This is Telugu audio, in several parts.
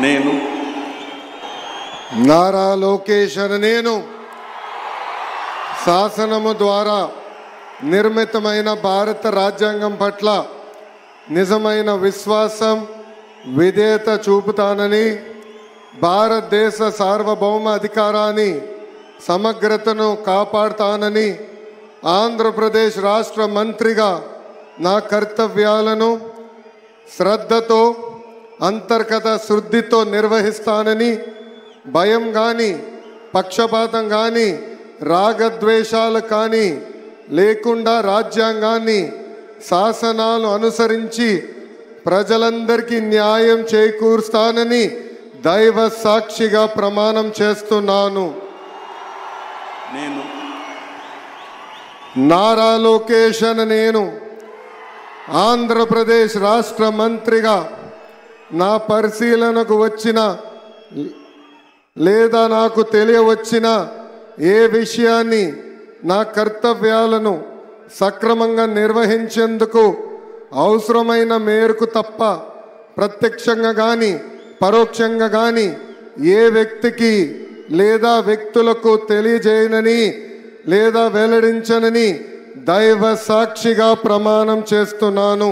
నేను నారా లోకేష్ అనే నేను శాసనము ద్వారా నిర్మితమైన భారత రాజ్యాంగం పట్ల నిజమైన విశ్వాసం విధేయత చూపుతానని, భారతదేశ సార్వభౌమ అధికారాన్ని సమగ్రతను కాపాడుతానని, ఆంధ్రప్రదేశ్ రాష్ట్ర మంత్రిగా నా కర్తవ్యాలను శ్రద్ధతో అంతర్గత శుద్ధితో నిర్వహిస్తానని, భయం కానీ పక్షపాతం కానీ రాగద్వేషాలు కానీ లేకుండా రాజ్యాంగాన్ని శాసనాలు అనుసరించి ప్రజలందరికీ న్యాయం చేకూరుస్తానని దైవ సాక్షిగా ప్రమాణం చేస్తున్నాను. నేను నారా లోకేష్ అనే నేను ఆంధ్రప్రదేశ్ రాష్ట్ర మంత్రిగా నా పరిశీలనకు వచ్చిన లేదా నాకు తెలియవచ్చిన ఏ విషయాన్ని నా కర్తవ్యాలను సక్రమంగా నిర్వహించేందుకు అవసరమైన మేరకు తప్ప ప్రత్యక్షంగా కానీ పరోక్షంగా కానీ ఏ వ్యక్తికి లేదా వ్యక్తులకు తెలియజేయనని లేదా వెల్లడించనని దైవ సాక్షిగా ప్రమాణం చేస్తున్నాను.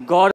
God